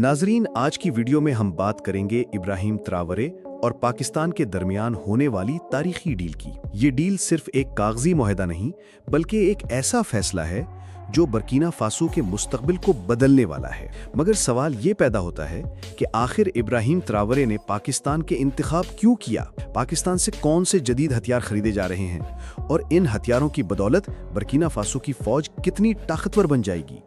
नाजरीन, आज की वीडियो में हम बात करेंगे इब्राहिम त्रावरे और पाकिस्तान के दरमियान होने वाली तारीखी डील की। ये डील सिर्फ एक कागजी मुआहदा नहीं बल्कि एक ऐसा फैसला है जो बर्किना फासो के मुस्तकबिल को बदलने वाला है। मगर सवाल ये पैदा होता है कि आखिर इब्राहिम त्रावरे ने पाकिस्तान के इंतखाब क्यों किया? पाकिस्तान से कौन से जदीद हथियार खरीदे जा रहे हैं और इन हथियारों की बदौलत बर्किना फासो की फौज कितनी ताकतवर बन जाएगी?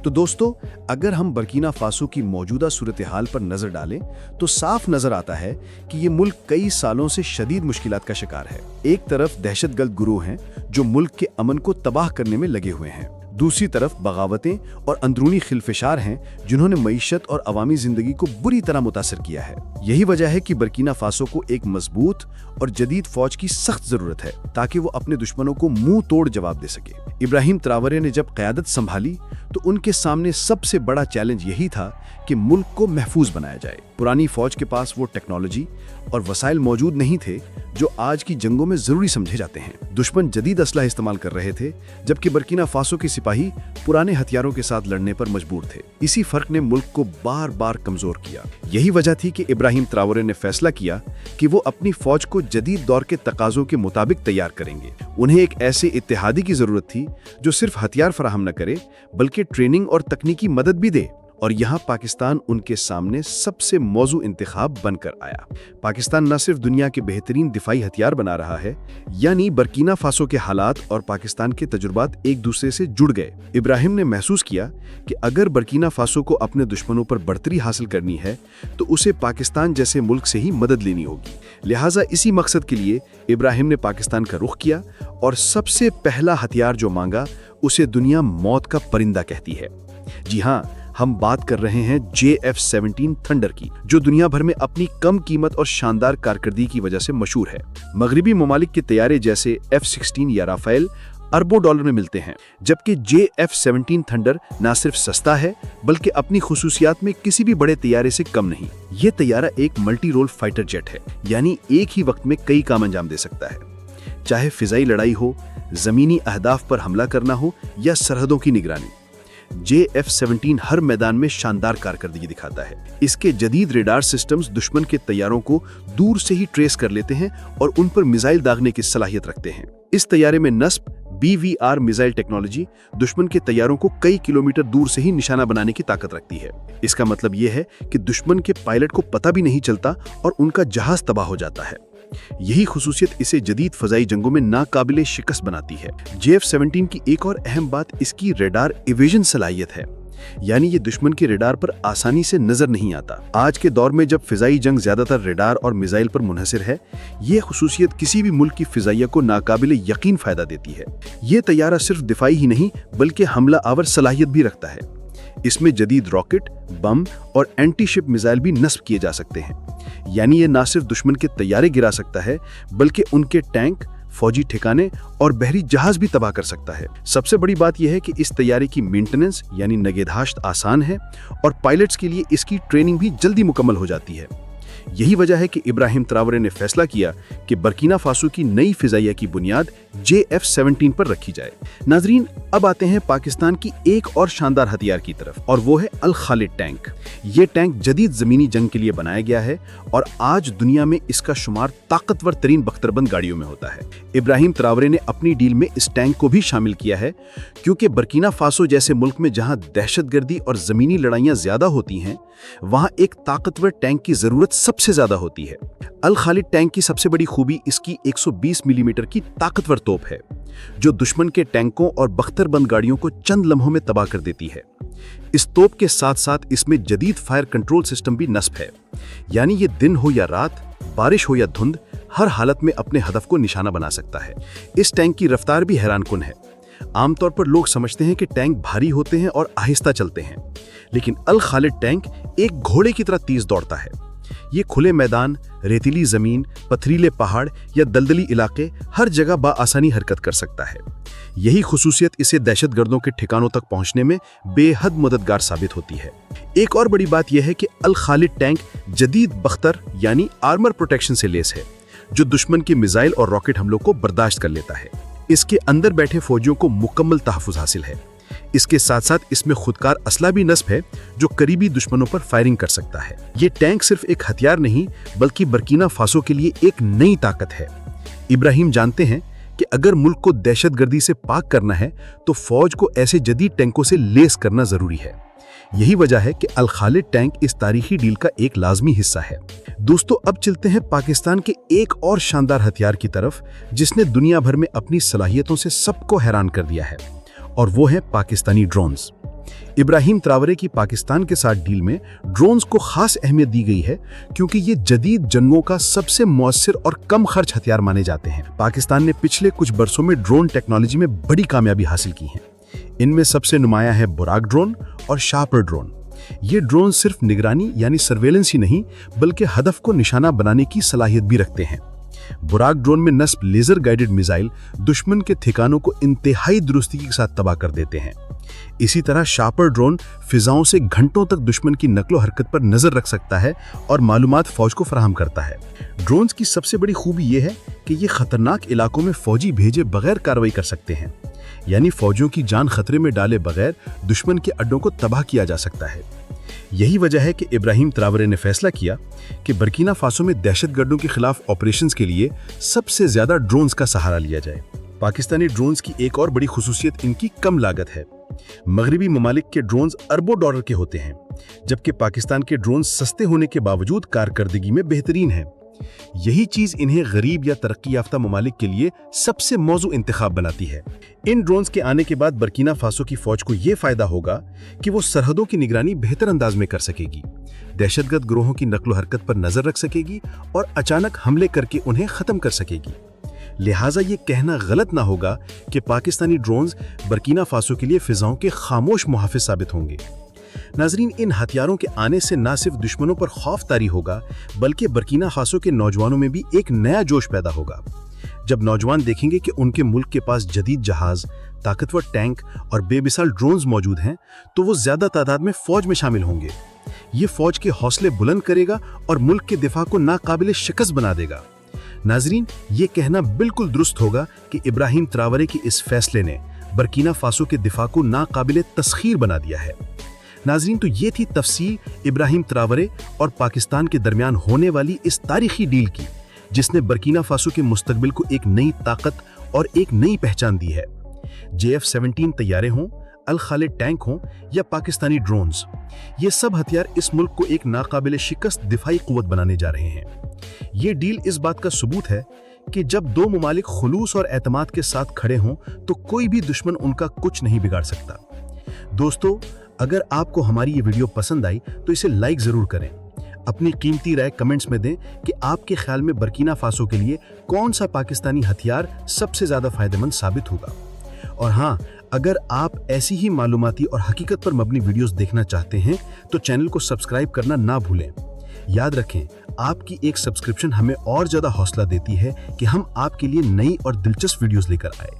तो दोस्तों, अगर हम बर्किना फासो की मौजूदा सूरत हाल पर नजर डालें तो साफ नजर आता है कि ये मुल्क कई सालों से शदीद मुश्किलात का शिकार है। एक तरफ दहशतगर्द गिरोह हैं जो मुल्क के अमन को तबाह करने में लगे हुए हैं, दूसरी तरफ बगावतें और अंदरूनी खिलफिशार हैं जिन्होंने मईशत और अवामी जिंदगी को बुरी तरह मुतासर किया है। यही वजह है कि बर्किना फासो को एक मजबूत और जदीद फौज की सख्त जरूरत है ताकि वो अपने दुश्मनों को मुंह तोड़ जवाब दे सके। इब्राहिम त्रावरे ने जब क़यादत संभाली तो उनके सामने सबसे बड़ा चैलेंज यही था कि मुल्क को महफूज बनाया जाए। पुरानी फौज के पास वो टेक्नोलॉजी और वसाइल मौजूद नहीं थे जो आज की जंगों में जरूरी समझे जाते हैं। दुश्मन जदीद असलहा इस्तेमाल कर रहे थे जबकि बर्किना फासो के सिपाही पुराने हथियारों के साथ लड़ने पर मजबूर थे। इसी फर्क ने मुल्क को बार बार कमजोर किया। यही वजह थी कि इब्राहिम त्रावरे ने फैसला किया कि वो अपनी फौज को जदीद दौर के तकाजों के मुताबिक तैयार करेंगे। उन्हें एक ऐसे इत्तेहादी की जरूरत थी जो सिर्फ हथियार फराहम न करे बल्कि ट्रेनिंग और तकनीकी मदद भी दे। और यहाँ पाकिस्तान उनके सामने सबसे मौजू इंतखाब बनकर आया। पाकिस्तान न सिर्फ दुनिया के बेहतरीन दिफाई हथियार बना रहा है, यानी बर्किना फासो के हालात और पाकिस्तान के तजुर्बात एक दूसरे से जुड़ गए। इब्राहिम ने महसूस किया कि अगर बर्किना फासो को अपने दुश्मनों पर बढ़तरी हासिल करनी है तो उसे पाकिस्तान जैसे मुल्क से ही मदद लेनी होगी। लिहाजा इसी मकसद के लिए इब्राहिम ने पाकिस्तान का रुख किया और सबसे पहला हथियार जो मांगा उसे दुनिया मौत का परिंदा कहती है। जी हाँ, हम बात कर रहे हैं JF-17 थंडर की, जो दुनिया भर में अपनी कम कीमत और शानदार कारकर्दगी की वजह से मशहूर है। मगरिबी ममालिक के तैयारे जैसे F-16 या राफेल अरबों डॉलर में मिलते हैं, जबकि JF-17 थंडर न सिर्फ सस्ता है बल्कि अपनी खुसूसियात में किसी भी बड़े तैयारे से कम नहीं। ये तैयारा एक मल्टी रोल फाइटर जेट है, यानी एक ही वक्त में कई काम अंजाम दे सकता है। चाहे फिजाई लड़ाई हो, जमीनी अहदाफ पर हमला करना हो या सरहदों की निगरानी, JF-17 हर मैदान में शानदार कारकर्दगी दिखाता है। इसके जदीद रेडार सिस्टम्स दुश्मन के तैयारों को दूर से ही ट्रेस कर लेते हैं और उन पर मिसाइल दागने की सलाहियत रखते हैं। इस तैयारे में नस्ब BVR मिसाइल टेक्नोलॉजी दुश्मन के तैयारों को कई किलोमीटर दूर से ही निशाना बनाने की ताकत रखती है। इसका मतलब यह है कि दुश्मन के पायलट को पता भी नहीं चलता और उनका जहाज तबाह हो जाता है। यही खुसूसियत इसे जदीद फजाई जंगों में नाकाबिले शिकस्त बनाती है। JF-17 की एक और अहम बात इसकी रेडार इवेजन सलाहियत है, यानी ये दुश्मन के रेडार पर आसानी से नजर नहीं आता। आज के दौर में जब फिजाई जंग ज्यादातर रेडार और मिसाइल पर मुनहसिर है, ये खुसूसियत किसी भी मुल्क की फिजाइया को नाकाबिले यकीन फायदा देती है। ये तैयारा सिर्फ दिफाई ही नहीं बल्कि हमला आवर सलाहियत भी रखता है। इसमें जदीद रॉकेट, बम और एंटी शिप मिसाइल भी नस्ब किए जा सकते हैं, यानी ये न सिर्फ दुश्मन के तैयारे गिरा सकता है बल्कि उनके टैंक, फौजी ठिकाने और बहरी जहाज भी तबाह कर सकता है। सबसे बड़ी बात यह है कि इस तैयारे की मेंटेनेंस यानी नगहदाश्त आसान है और पायलट्स के लिए इसकी ट्रेनिंग भी जल्दी मुकम्मल हो जाती है। यही वजह है कि इब्राहिम त्रावरे ने फैसला किया कि बर्किना फासो की नई फिजाइया की बुनियाद JF-17 पर रखी जाए। नाजरीन, अब आते हैं पाकिस्तान की एक और शानदार हथियार की तरफ, और वो है अल खालिद टैंक। ये टैंक जदीद जमीनी जंग के लिए बनाया गया है और आज दुनिया में इसका शुमार ताकतवर तरीन बख्तरबंद गाड़ियों में होता है। इब्राहिम त्रावरे ने अपनी डील में इस टैंक को भी शामिल किया है क्योंकि बर्किना फासो जैसे मुल्क में जहां दहशतगर्दी और जमीनी लड़ाइयां ज्यादा होती हैं, वहां एक ताकतवर टैंक की जरूरत सबसे ज्यादा होती है। अल खालिद टैंक की सबसे बड़ी खूबी इसकी 120 मिलीमीटर की ताकतवर तोप है जो दुश्मन के टैंकों और बख्तरबंद गाड़ियों को चंद लम्हों में तबाह कर देती है। इस तोप के साथ साथ इसमें जदीद फायर कंट्रोल सिस्टम भी नस्ब है, यानी ये दिन हो या रात, बारिश हो या धुंध, हर हालत में अपने हदफ को निशाना बना सकता है। इस टैंक की रफ्तार भी हैरानकुन है। आमतौर पर लोग समझते हैं कि टैंक भारी होते हैं और आहिस्ता चलते हैं, लेकिन अल खालिद टैंक एक घोड़े की तरह तेज दौड़ता है। ये खुले मैदान, रेतीली जमीन, पथरीले पहाड़ या दलदली इलाके हर जगह बाआसानी हरकत कर सकता है। यही खुसूसियत इसे दहशतगर्दों के ठिकानों तक पहुंचने में बेहद मददगार साबित होती है। एक और बड़ी बात यह है कि अल खालिद टैंक जदीद बख्तर यानी आर्मर प्रोटेक्शन से लेस है, जो दुश्मन के मिसाइल और रॉकेट हमलों को बर्दाश्त कर लेता है। इसके अंदर बैठे फौजियों को मुकम्मल तहफ़्फ़ुज़ हासिल है। इसके साथ साथ इसमें खुदकार असला भी नस्ब है जो करीबी दुश्मनों पर फायरिंग कर सकता है। ये टैंक सिर्फ एक हथियार नहीं बल्कि बर्किना फासो के लिए एक नई ताकत है। इब्राहिम जानते हैं कि अगर मुल्क को दहशतगर्दी से पाक करना है तो फौज को ऐसे जदीद टैंकों से लेस करना जरूरी है। यही वजह है कि अल खालिद टैंक इस तारीखी डील का एक लाजमी हिस्सा है। दोस्तों, अब चलते हैं पाकिस्तान के एक और शानदार हथियार की तरफ जिसने दुनिया भर में अपनी सलाहियतों से सबको हैरान कर दिया है, और वो है पाकिस्तानी ड्रोन्स। इब्राहिम त्रावरे की पाकिस्तान के साथ डील में ड्रोन्स को खास अहमियत दी गई है क्योंकि ये जदीद जंगों का सबसे मौसर और कम खर्च हथियार माने जाते हैं। पाकिस्तान ने पिछले कुछ बरसों में ड्रोन टेक्नोलॉजी में बड़ी कामयाबी हासिल की है। इनमें सबसे नुमाया है बुराक ड्रोन और शार्पर ड्रोन। ये ड्रोन सिर्फ निगरानी यानी सर्वेलेंस ही नहीं बल्कि हदफ को निशाना बनाने की सलाहियत भी रखते हैं। बुराक ड्रोन में नस्ब लेजर गाइडेड मिसाइल दुश्मन के ठिकानों को इंतहाई दुरुस्ती के साथ तबाह कर देते हैं। इसी तरह शार्पर ड्रोन फिजाओं से घंटों तक दुश्मन की नकलो हरकत पर नजर रख सकता है और मालूमात फौज को फराहम करता है। ड्रोन्स की सबसे बड़ी खूबी यह है कि ये खतरनाक इलाकों में फौजी भेजे बगैर कार्रवाई कर सकते हैं, यानी फौजियों की जान खतरे में डाले बगैर दुश्मन के अड्डों को तबाह किया जा सकता है। यही वजह है कि इब्राहिम त्रावरे ने फैसला किया कि बर्किना फासो में दहशतगर्दों के खिलाफ ऑपरेशंस के लिए सबसे ज्यादा ड्रोन्स का सहारा लिया जाए। पाकिस्तानी ड्रोन्स की एक और बड़ी खुसूसियत इनकी कम लागत है। मगरबी ममालिक के ड्रोन्स अरबों डॉलर के होते हैं, जबकि पाकिस्तान के ड्रोन्स सस्ते होने के बावजूद कारकर्दगी में बेहतरीन हैं। यही चीज इन्हें गरीब या तरक्की याफ्ता ममालिक के लिए सबसे मौजू इंतखाब बनाती है। इन ड्रोन्स के आने के बाद बर्किना फासो की फौज को यह फायदा होगा कि वो सरहदों की निगरानी बेहतर अंदाज में कर सकेगी, दहशतगर्द ग्रोहों की नकलो हरकत पर नजर रख सकेगी और अचानक हमले करके उन्हें खत्म कर सकेगी। लिहाजा ये कहना गलत ना होगा कि पाकिस्तानी ड्रोन्स बर्किना फासो के लिए फिजाओं के खामोश मुहाफिज साबित होंगे। नाजरीन, इन हथियारों के आने से न सिर्फ दुश्मनों पर खौफ तारी होगा बल्कि बर्किना फासो के नौजवानों में भी एक नया जोश पैदा होगा। जब नौजवान देखेंगे कि उनके मुल्क के पास जदीद जहाज, ताकतवर टैंक और बेमिसाल ड्रोन्स मौजूद हैं तो वो ज्यादा तादाद में फौज में शामिल होंगे। ये फौज के हौसले बुलंद करेगा और मुल्क के दिफा को नाकाबिले शिकस्त बना देगा। नाजरीन, ये कहना बिल्कुल दुरुस्त होगा कि इब्राहिम त्रावरे के इस फैसले ने बर्किना फासो के दिफा को नाकाबिले तस्खीर बना दिया है। नाजरीन, तो ये थी तफसील इब्राहिम त्रावरे और पाकिस्तान के दरमियान होने वाली इस तारीखी डील की, जिसने बर्किना फासो के मुस्तकबिल को एक नई ताकत और एक नई पहचान दी है। JF-17 तैयारे हों, अल खालिद टैंक हों या पाकिस्तानी ड्रोन्स, ये सब हथियार इस मुल्क को एक नाकाबिले शिकस्त दिफाई कुव्वत बनाने जा रहे हैं। ये डील इस बात का सबूत है कि जब दो ममालिक खुलूस और एतमाद के साथ खड़े हों तो कोई भी दुश्मन उनका कुछ नहीं बिगाड़ सकता। दोस्तों, अगर आपको हमारी ये वीडियो पसंद आई तो इसे लाइक जरूर करें। अपनी कीमती राय कमेंट्स में दें कि आपके ख्याल में बर्किना फासो के लिए कौन सा पाकिस्तानी हथियार सबसे ज्यादा फायदेमंद साबित होगा। और हाँ, अगर आप ऐसी ही मालूमाती और हकीकत पर मबनी वीडियोस देखना चाहते हैं तो चैनल को सब्सक्राइब करना ना भूलें। याद रखें, आपकी एक सब्सक्रिप्शन हमें और ज्यादा हौसला देती है कि हम आपके लिए नई और दिलचस्प वीडियोस लेकर आए।